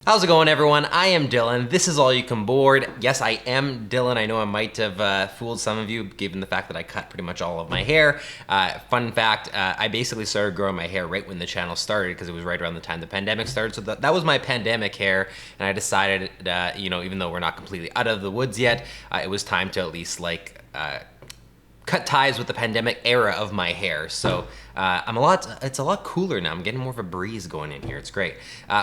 How's it going, everyone? I am Dylan. This is All You Can Board. Yes, I am Dylan. I know I might have fooled some of you given the fact that I cut pretty much all of my hair. Fun fact, I basically started growing my hair right when the channel started because it was right around the time the pandemic started. So that was my pandemic hair, and I decided, even though we're not completely out of the woods yet, it was time to at least cut ties with the pandemic era of my hair. So it's a lot cooler now. I'm getting more of a breeze going in here. It's great.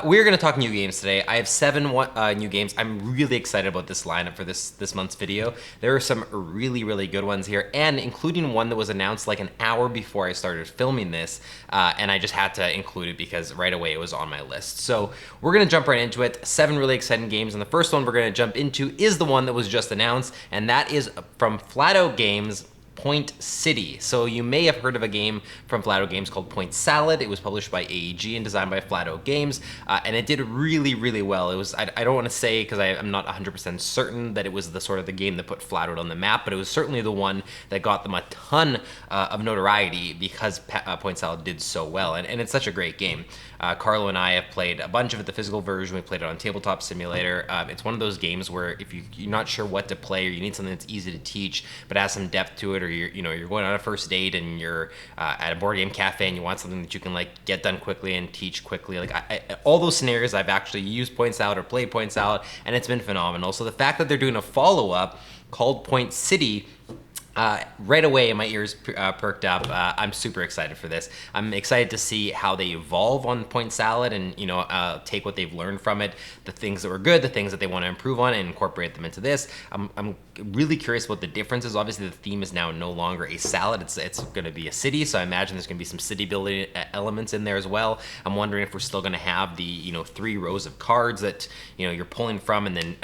We're gonna talk new games today. I have 7 new games. I'm really excited about this lineup for this month's video. There are some really, really good ones here, and including one that was announced like an hour before I started filming this, and I just had to include it because right away it was on my list. So we're gonna jump right into it. 7 really exciting games, and the first one we're gonna jump into is the one that was just announced, and that is from Flat Out Games, Point City. So you may have heard of a game from Flat Out Games called Point Salad. It was published by AEG and designed by Flat Out Games, and it did really, really well. It was, I don't want to say, because I'm not 100% certain that it was the game that put Flat Out on the map, but it was certainly the one that got them a ton of notoriety because Point Salad did so well, and it's such a great game. Carlo and I have played a bunch of it, the physical version. We played it on Tabletop Simulator. It's one of those games where if you're not sure what to play, or you need something that's easy to teach but has some depth to it, or you're going on a first date and you're at a board game cafe and you want something that you can get done quickly and teach quickly. All those scenarios, I've actually used Point Salad or played Point Salad, and it's been phenomenal. So the fact that they're doing a follow-up called Point City, right away my ears perked up. I'm super excited for this. I'm excited to see how they evolve on Point Salad and take what they've learned from it, the things that were good, the things that they want to improve on, and incorporate them into this. I'm really curious what the difference is. Obviously the theme is now no longer a salad, it's going to be a city, so I imagine there's going to be some city building elements in there as well. I'm wondering if we're still going to have the 3 rows of cards that you're pulling from, and then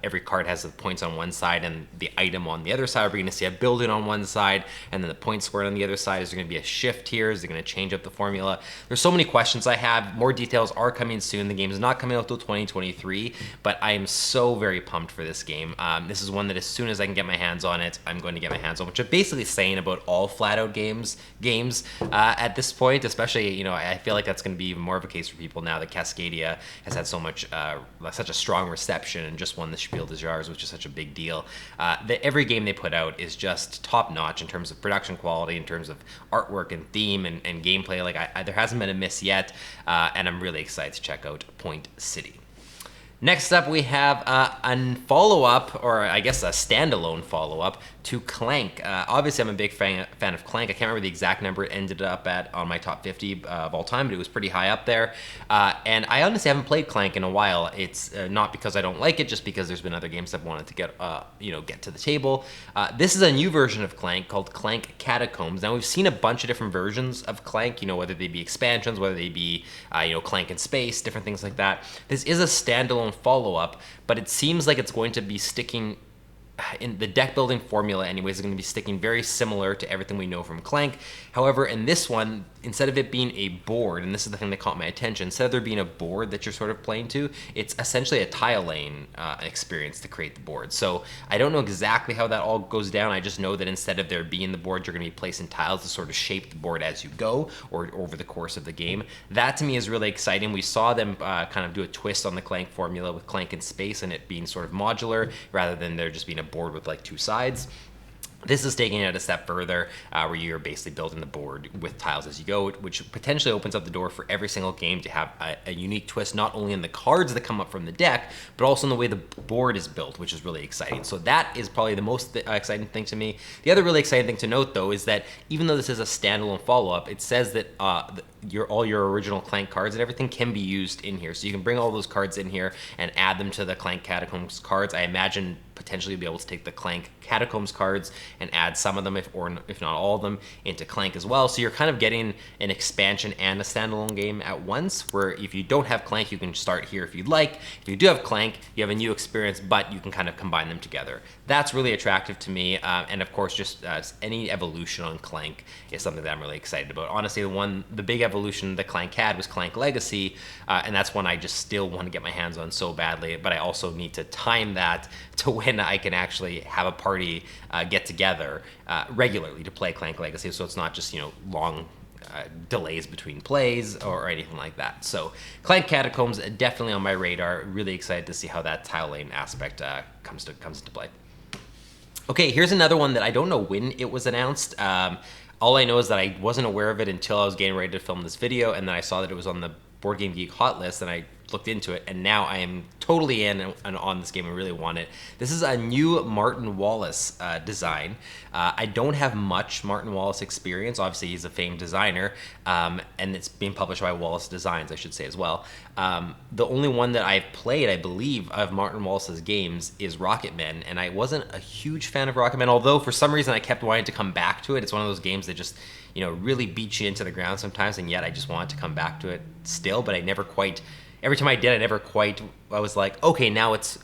every card has the points on one side and the item on the other side. We're going to see a building on one side and then the point squared on the other side. Is there going to be a shift here? Is it going to change up the formula? There's so many questions I have. More details are coming soon. The game is not coming out till 2023, but I am so very pumped for this game. This is one that as soon as I can get my hands on it, I'm going to get my hands on, which I'm basically saying about all Flat Out games at this point, especially, I feel like that's going to be even more of a case for people now that Cascadia has had such a strong reception and just won the Spiel des Jahres, which is such a big deal. Every game they put out is just top notch in terms of production quality, in terms of artwork and theme and gameplay. There hasn't been a miss yet, and I'm really excited to check out Point City. Next up, we have a follow-up, or I guess a standalone follow-up to Clank. Obviously, I'm a big fan of Clank. I can't remember the exact number it ended up at on my top 50 of all time, but it was pretty high up there. And I honestly haven't played Clank in a while. It's not because I don't like it, just because there's been other games I've wanted to get to the table. This is a new version of Clank called Clank Catacombs. Now, we've seen a bunch of different versions of Clank, whether they be expansions, whether they be Clank in space, different things like that. This is a standalone follow-up, but it seems like it's going to be sticking in the deck building formula anyways, is going to be sticking very similar to everything we know from Clank. However, in this one, instead of it being a board, and this is the thing that caught my attention, instead of there being a board that you're sort of playing to, it's essentially a tile laying experience to create the board. So I don't know exactly how that all goes down. I just know that instead of there being the board, you're going to be placing tiles to sort of shape the board as you go or over the course of the game. That to me is really exciting. We saw them kind of do a twist on the Clank formula with Clank in space and it being sort of modular rather than there just being a board with 2 sides. This is taking it a step further, where you're basically building the board with tiles as you go, which potentially opens up the door for every single game to have a unique twist, not only in the cards that come up from the deck, but also in the way the board is built, which is really exciting. So that is probably the most exciting thing to me. The other really exciting thing to note, though, is that even though this is a standalone follow-up, it says that all your original Clank cards and everything can be used in here. So you can bring all those cards in here and add them to the Clank Catacombs cards. I imagine potentially be able to take the Clank Catacombs cards and add some of them, if not all of them, into Clank as well. So you're kind of getting an expansion and a standalone game at once, where if you don't have Clank, you can start here if you'd like. If you do have Clank, you have a new experience, but you can kind of combine them together. That's really attractive to me, and of course, just any evolution on Clank is something that I'm really excited about. Honestly, the big evolution that Clank had was Clank Legacy, and that's one I just still want to get my hands on so badly, but I also need to time that to when I can actually have a party get together regularly to play Clank Legacy, so it's not just long delays between plays or anything like that. So Clank Catacombs definitely on my radar. Really excited to see how that tile lane aspect comes into play. Okay, here's another one that I don't know when it was announced. All I know is that I wasn't aware of it until I was getting ready to film this video, and then I saw that it was on the Board Game Geek hot list, and I looked into it, and now I am totally in and on this game and really want it. This is a new Martin Wallace design. I don't have much Martin Wallace experience. Obviously, he's a famed designer, and it's being published by Wallace Designs, I should say as well. The only one that I've played, I believe, of Martin Wallace's games is Rocketmen, and I wasn't a huge fan of Rocketmen, although for some reason I kept wanting to come back to it. It's one of those games that just, you know, really beat you into the ground sometimes, and yet I just wanted to come back to it still, but I never quite... Every time I did, I was like, okay, now it's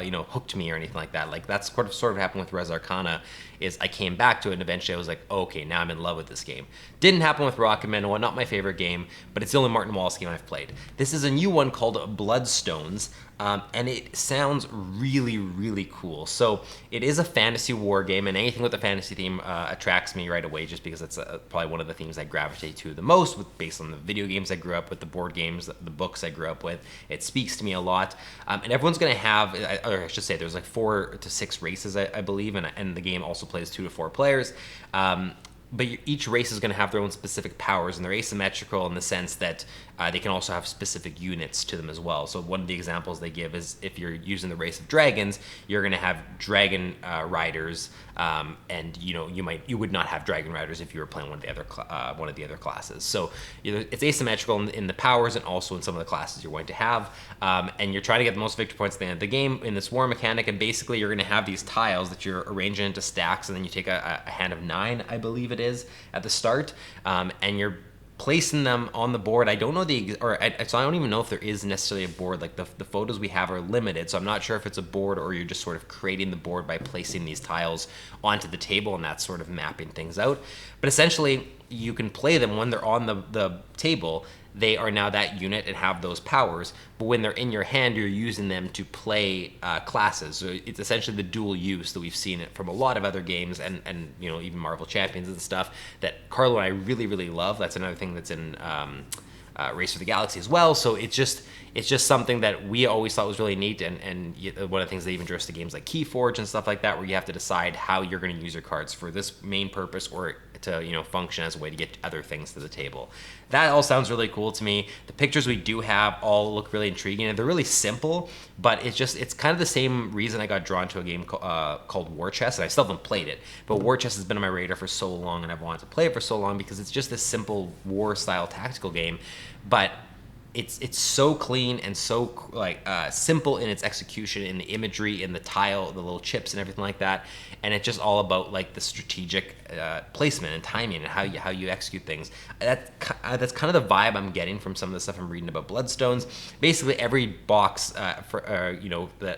you know, hooked me or anything like that. Like that's sort of happened with Res Arcana, is I came back to it and eventually I was like, okay, now I'm in love with this game. Didn't happen with Rocketman, well, not my favorite game, but it's the only Martin Wallace game I've played. This is a new one called Bloodstones, and it sounds really, really cool. So it is a fantasy war game, and anything with a fantasy theme attracts me right away, just because it's probably one of the themes I gravitate to the most, based on the video games I grew up with, the board games, the books I grew up with. It speaks to me a lot, and everyone's going to have, or I should say, there's like 4 to 6 races, I believe, and the game also plays 2 to 4 players. But each race is going to have their own specific powers, and they're asymmetrical in the sense that they can also have specific units to them as well. So one of the examples they give is if you're using the race of dragons, you're going to have dragon riders, and you would not have dragon riders if you were playing one of the other classes. So it's asymmetrical in the powers and also in some of the classes you're going to have, and you're trying to get the most victory points at the end of the game in this war mechanic. And basically, you're going to have these tiles that you're arranging into stacks, and then you take a hand of 9, I believe it is, at the start, and you're placing them on the board. I don't know so I don't even know if there is necessarily a board. Like the photos we have are limited, so I'm not sure if it's a board or you're just sort of creating the board by placing these tiles onto the table, and that's sort of mapping things out. But essentially, you can play them when they're on the table. They are now that unit and have those powers, but when they're in your hand, you're using them to play classes. So it's essentially the dual use that we've seen it from a lot of other games, and even Marvel Champions and stuff that Carlo and I really, really love. That's another thing that's in Race for the Galaxy as well. So it's just something that we always thought was really neat, and one of the things that even drew us to games like Keyforge and stuff like that, where you have to decide how you're going to use your cards for this main purpose or to function as a way to get other things to the table. That all sounds really cool to me. The pictures we do have all look really intriguing, and they're really simple, but it's kind of the same reason I got drawn to a game called War Chess, and I still haven't played it, but War Chess has been on my radar for so long, and I've wanted to play it for so long because it's just this simple war style tactical game, but it's so clean and so simple in its execution, in the imagery, in the tile, the little chips and everything like that, and it's just all about like the strategic placement and timing and how you execute things. That's kind of the vibe I'm getting from some of the stuff I'm reading about Bloodstones. Basically, every box that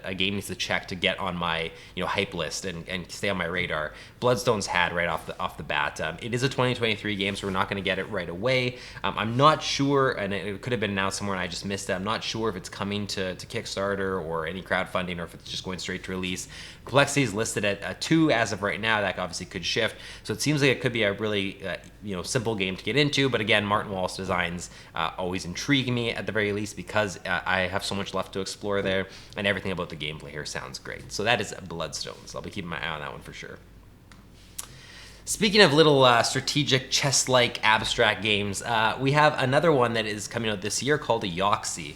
a game needs to check to get on my hype list and stay on my radar, Bloodstones had right off the bat. It is a 2023 game, so we're not going to get it right away. I'm not sure, and it could have been announced somewhere and I just missed it. I'm not sure if it's coming to Kickstarter or any crowdfunding, or if it's just going straight to release. Complexity is listed at 2 as of right now. That obviously could shift. So it seems like it could be a really simple game to get into. But again, Martin Wallace designs always intrigue me at the very least, because I have so much left to explore there, and everything about the gameplay here sounds great. So that is Bloodstones. I'll be keeping my eye on that one for sure. Speaking of little strategic chess-like abstract games, we have another one that is coming out this year called Yoxii.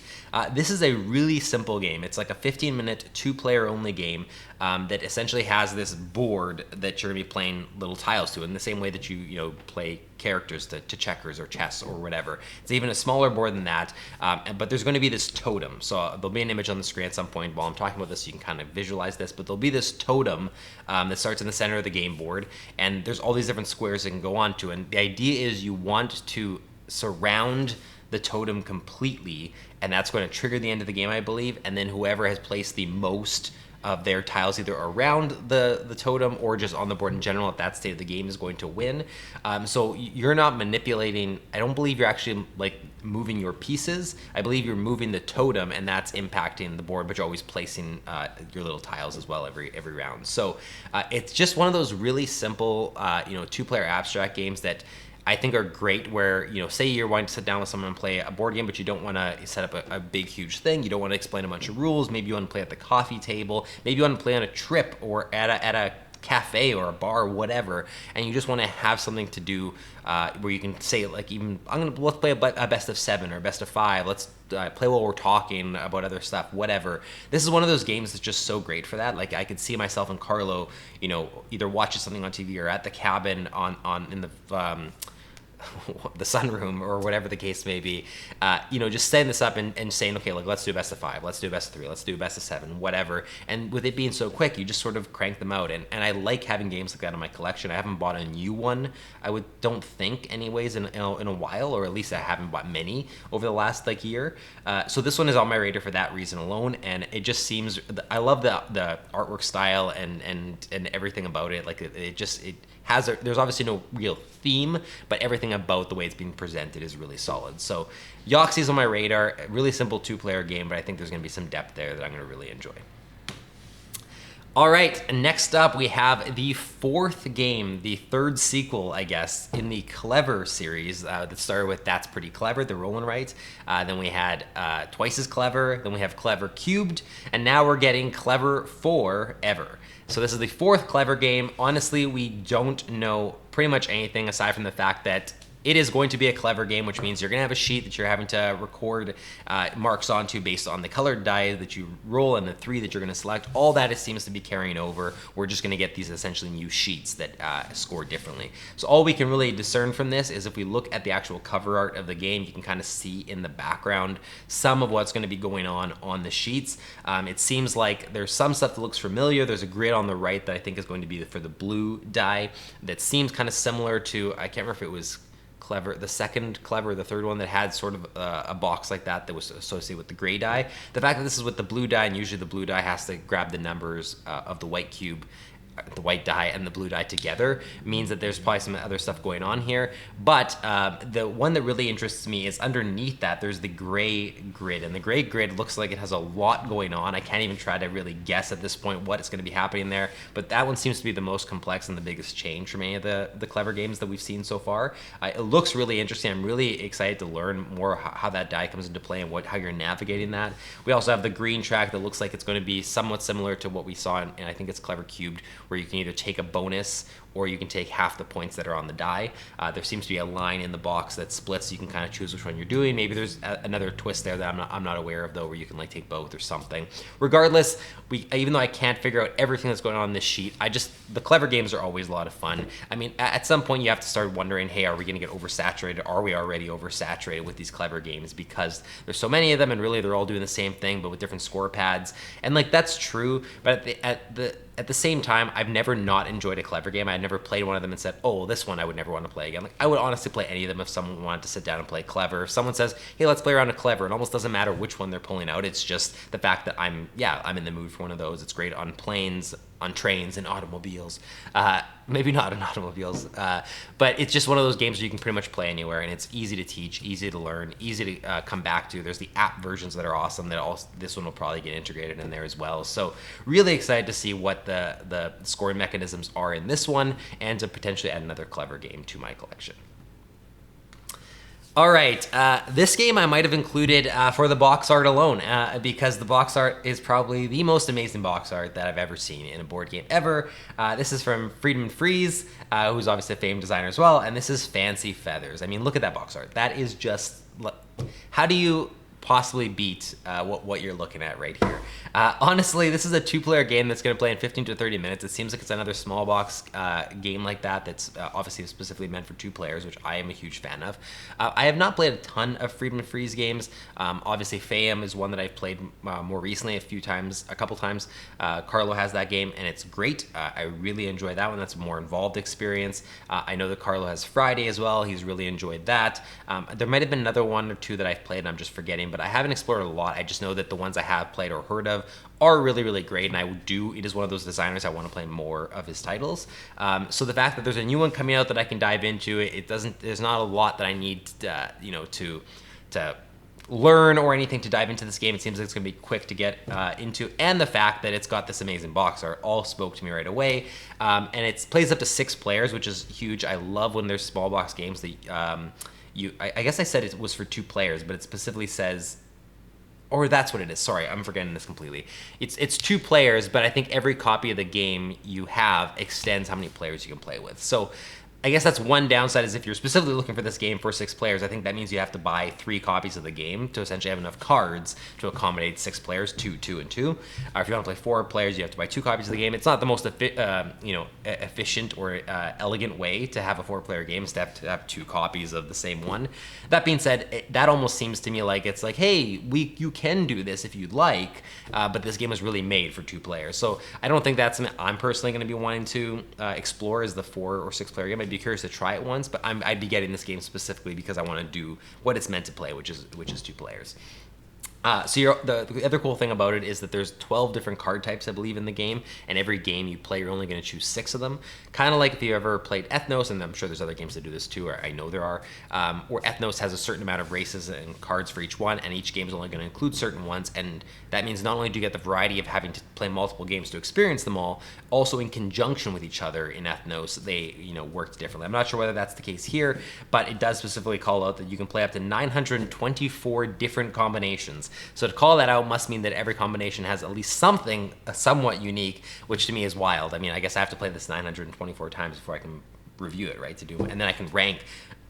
This is a really simple game. It's like a 15-minute, 2-player only game that essentially has this board that you're going to be playing little tiles to, in the same way that you play characters to checkers or chess or whatever. It's even a smaller board than that, but there's going to be this totem. So there'll be an image on the screen at some point while I'm talking about this, so you can kind of visualize this, but there'll be this totem that starts in the center of the game board, and there's all these different squares it can go on to, and the idea is you want to surround the totem completely, and that's going to trigger the end of the game, I believe, and then whoever has placed the most of their tiles either around the totem or just on the board in general at that state of the game is going to win. So you're not manipulating. I don't believe you're actually like moving your pieces. I believe you're moving the totem, and that's impacting the board, but you're always placing your little tiles as well every round. So it's just one of those really simple 2-player abstract games that I think are great where, say you're wanting to sit down with someone and play a board game, but you don't want to set up a big, huge thing. You don't want to explain a bunch of rules. Maybe you want to play at the coffee table. Maybe you want to play on a trip or at a cafe or a bar or whatever, and you just want to have something to do where you can say, like, even let's play a best of 7 or a best of 5. Let's play while we're talking about other stuff, whatever. This is one of those games that's just so great for that. Like, I could see myself and Carlo, either watching something on TV or at the cabin in the sunroom or whatever the case may be, just setting this up and saying, okay, like, let's do a best of 5, let's do a best of 3, let's do a best of 7, whatever. And with it being so quick, you just sort of crank them out. And I like having games like that in my collection. I haven't bought a new one, don't think anyways, in a while, or at least I haven't bought many over the last like year. So this one is on my radar for that reason alone. And it just seems, I love the artwork style and everything about it. Like, it has there's obviously no real theme, but everything about the way it's being presented is really solid. So Yoxii's on my radar. A really simple 2-player game, but I think there's going to be some depth there that I'm going to really enjoy. All right, next up we have the 4th game, the 3rd sequel, I guess, in the Clever series that started with That's Pretty Clever, the roll and write. Then we had Twice as Clever, then we have Clever Cubed, and now we're getting Clever Forever. So this is the 4th Clever game. Honestly, we don't know pretty much anything aside from the fact that it is going to be a Clever game, which means you're going to have a sheet that you're having to record marks onto based on the colored die that you roll and the 3 that you're going to select. All that seems to be carrying over. We're just going to get these essentially new sheets that score differently. So all we can really discern from this is if we look at the actual cover art of the game, you can kind of see in the background some of what's going to be going on the sheets. It seems like there's some stuff that looks familiar. There's a grid on the right that I think is going to be for the blue die that seems kind of similar to, I can't remember if it was Clever, the second Clever, the 3rd one that had sort of a box like that was associated with the gray die. The fact that this is with the blue die, and usually the blue die has to grab the numbers of the white cube, the white die and the blue die together, means that there's probably some other stuff going on here. But the one that really interests me is underneath that there's the gray grid, and the gray grid looks like it has a lot going on. I can't even try to really guess at this point what is going to be happening there, but that one seems to be the most complex and the biggest change from any of the Clever games that we've seen so far. It looks really interesting. I'm really excited to learn more how that die comes into play and how you're navigating that. We also have the green track that looks like it's going to be somewhat similar to what we saw in I think it's Clever Cubed, where you can either take a bonus or you can take half the points that are on the die. There seems to be a line in the box that splits, so you can kind of choose which one you're doing. Maybe there's another twist there that I'm not aware of, though, where you can like take both or something. Regardless, even though I can't figure out everything that's going on in this sheet, the Clever games are always a lot of fun. I mean, at some point you have to start wondering, hey, are we going to get oversaturated? Are we already oversaturated with these Clever games? Because there's so many of them, and really they're all doing the same thing, but with different score pads. And like, that's true, but at the same time, I've never not enjoyed a Clever game. I had never played one of them and said, oh, this one I would never want to play again. Like, I would honestly play any of them if someone wanted to sit down and play Clever. If someone says, hey, let's play around a Clever, it almost doesn't matter which one they're pulling out. It's just the fact that I'm in the mood for one of those. It's great on planes, on trains, and automobiles. Maybe not on automobiles, but it's just one of those games where you can pretty much play anywhere, and it's easy to teach, easy to learn, easy to come back to. There's the app versions that are awesome. This one will probably get integrated in there as well. So really excited to see what the scoring mechanisms are in this one, and to potentially add another Clever game to my collection. All right, this game I might have included for the box art alone, because the box art is probably the most amazing box art that I've ever seen in a board game ever. This is from Friedman Freeze, who's obviously a famed designer as well, and this is Fancy Feathers. I mean, look at that box art. That is just, how do you possibly beat what you're looking at right here? Honestly, this is a 2-player game that's going to play in 15 to 30 minutes. It seems like it's another small box game like that's obviously specifically meant for 2 players, which I am a huge fan of. I have not played a ton of Friedman Freeze games. Obviously, Fayem is one that I've played more recently a couple times. Carlo has that game, and it's great. I really enjoy that one. That's a more involved experience. I know that Carlo has Friday as well. He's really enjoyed that. There might have been another one or two that I've played and I'm just forgetting, but I haven't explored a lot. I just know that the ones I have played or heard of are really, really great, and it is one of those designers I want to play more of his titles. So the fact that there's a new one coming out that I can dive into, there's not a lot that I need to learn or anything to dive into this game. It seems like it's going to be quick to get into, and the fact that it's got this amazing box art all spoke to me right away. And it plays up to 6 players, which is huge. I love when there's small box games that I guess I said it was for 2 players, but it specifically says, or that's what it is. Sorry, I'm forgetting this completely. It's 2 players, but I think every copy of the game you have extends how many players you can play with. So I guess that's one downside, is if you're specifically looking for this game for 6 players, I think that means you have to buy 3 copies of the game to essentially have enough cards to accommodate 6 players, 2, 2, and 2. If you want to play 4 players, you have to buy 2 copies of the game. It's not the most efficient or elegant way to have a 4-player game, is to have 2 copies of the same one. That being said, that almost seems to me like it's like, hey, you can do this if you'd like, but this game was really made for 2 players. So I don't think that's something I'm personally going to be wanting to explore as the 4 or 6-player game. I'd be curious to try it once, but I'd be getting this game specifically because I want to do what it's meant to play, which is 2 players. So the other cool thing about it is that there's 12 different card types, I believe, in the game, and every game you play, you're only going to choose 6 of them. Kind of like if you ever played Ethnos, and I'm sure there's other games that do this too, or I know there are, where Ethnos has a certain amount of races and cards for each one, and each game is only going to include certain ones, and that means not only do you get the variety of having to play multiple games to experience them all, also in conjunction with each other in Ethnos, they worked differently. I'm not sure whether that's the case here, but it does specifically call out that you can play up to 924 different combinations. So to call that out must mean that every combination has at least something somewhat unique, which to me is wild. I mean, I guess I have to play this 924 times before I can review it, right? And then I can rank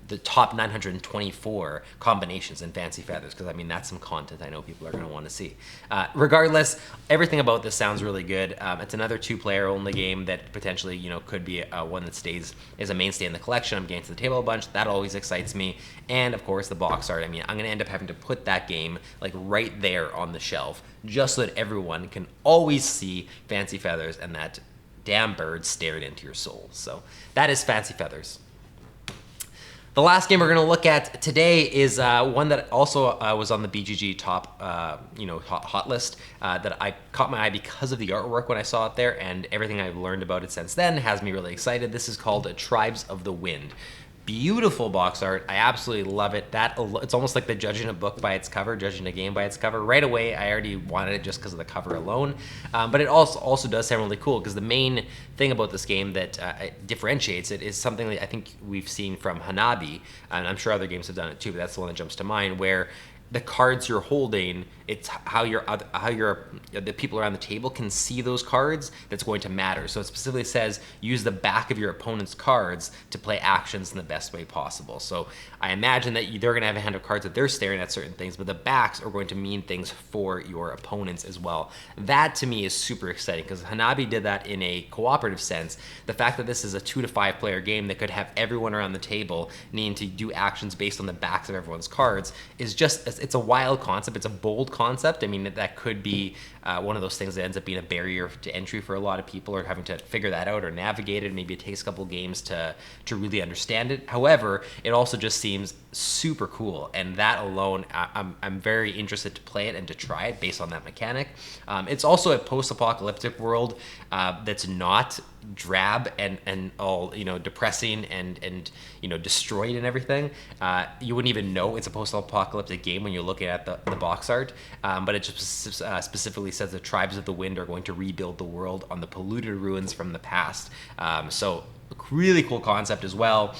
the top 924 combinations in Fancy Feathers, because I mean, that's some content I know people are going to want to see. Regardless, everything about this sounds really good. It's another 2-player only game that potentially could be one that stays as a mainstay in the collection. I'm getting to the table a bunch. That always excites me. And of course the box art. I mean, I'm going to end up having to put that game like right there on the shelf just so that everyone can always see Fancy Feathers and that damn bird stared into your soul. So that is Fancy Feathers. The last game we're going to look at today is one that also was on the BGG top, hot list that I caught my eye because of the artwork when I saw it there, and everything I've learned about it since then has me really excited. This is called Tribes of the Wind. Beautiful box art. I absolutely love it. It's almost like the judging a book by its cover, judging a game by its cover. Right away, I already wanted it just because of the cover alone. But it also does sound really cool, because the main thing about this game that differentiates it is something that I think we've seen from Hanabi, and I'm sure other games have done it too, but that's the one that jumps to mind, where the cards you're holding, it's how the people around the table can see those cards that's going to matter. So it specifically says use the back of your opponent's cards to play actions in the best way possible. So I imagine that they're going to have a hand of cards that they're staring at certain things, but the backs are going to mean things for your opponents as well. That to me is super exciting, because Hanabi did that in a cooperative sense. The fact that this is a 2 to 5 player game that could have everyone around the table needing to do actions based on the backs of everyone's cards is just, it's a wild concept. It's a bold concept. I mean, that could be one of those things that ends up being a barrier to entry for a lot of people, or having to figure that out or navigate it. Maybe it takes a couple games to really understand it. However, it also just seems super cool, and that alone, I'm very interested to play it and to try it based on that mechanic. It's also a post-apocalyptic world that's not drab and all depressing and destroyed and everything. You wouldn't even know it's a post-apocalyptic game when you're looking at the box art, but it just specifically says the tribes of the wind are going to rebuild the world on the polluted ruins from the past. So really cool concept as well.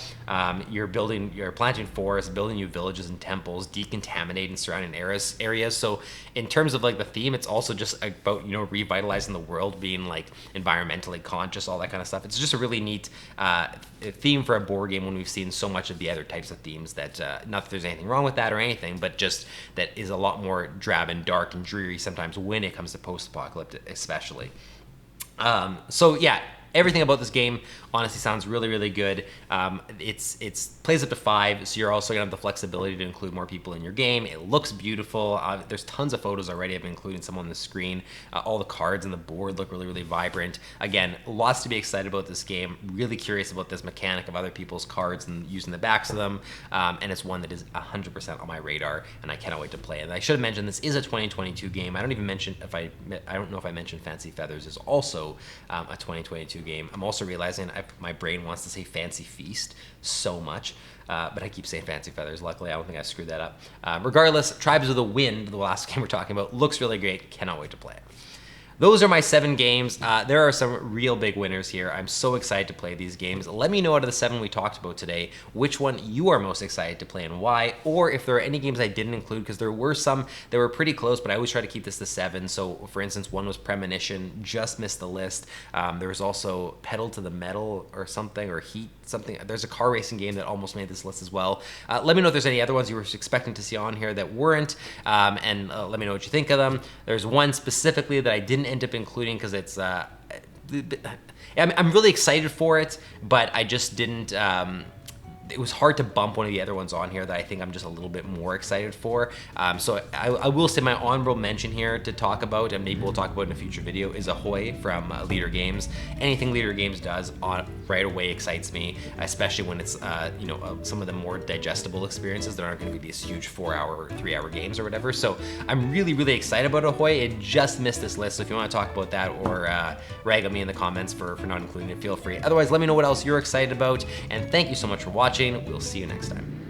You're planting forests, building new villages and temples, decontaminating surrounding areas. So in terms of like the theme, it's also just about revitalizing the world, being like environmentally conscious, all that kind of stuff. It's just a really neat theme for a board game when we've seen so much of the other types of themes that not that there's anything wrong with that or anything, but just that is a lot more drab and dark and dreary sometimes when it comes to post-apocalyptic especially. So yeah, everything about this game honestly sounds really, really good. It's plays up to 5, so you're also gonna have the flexibility to include more people in your game. It looks beautiful. There's tons of photos already. I've been including some on the screen. All the cards on the board look really, really vibrant. Again, lots to be excited about this game. Really curious about this mechanic of other people's cards and using the backs of them. And it's one that is 100% on my radar, and I cannot wait to play it. And I should have mentioned this is a 2022 game. I don't know if I mentioned Fancy Feathers is also a 2022 2 game. I'm also realizing my brain wants to say Fancy Feast so much, but I keep saying Fancy Feathers. Luckily, I don't think I screwed that up. Regardless, Tribes of the Wind, the last game we're talking about, looks really great. Cannot wait to play it. Those are my 7 games. There are some real big winners here. I'm so excited to play these games. Let me know out of the 7 we talked about today, which one you are most excited to play and why, or if there are any games I didn't include, because there were some that were pretty close, but I always try to keep this to 7. So for instance, one was Premonition, just missed the list. There was also Pedal to the Metal or something, or Heat something. There's a car racing game that almost made this list as well. Let me know if there's any other ones you were expecting to see on here that weren't, and let me know what you think of them. There's one specifically that I didn't end up including because it's I'm really excited for it, but I just didn't it was hard to bump one of the other ones on here that I think I'm just a little bit more excited for. So I will say my honorable mention here to talk about, and maybe we'll talk about in a future video, is Ahoy from Leader Games. Anything Leader Games does right away excites me, especially when it's some of the more digestible experiences that aren't going to be these huge 4-hour or 3-hour games or whatever. So I'm really, really excited about Ahoy. It just missed this list, so if you want to talk about that or rag on me in the comments for not including it, feel free. Otherwise, let me know what else you're excited about, and thank you so much for watching. We'll see you next time.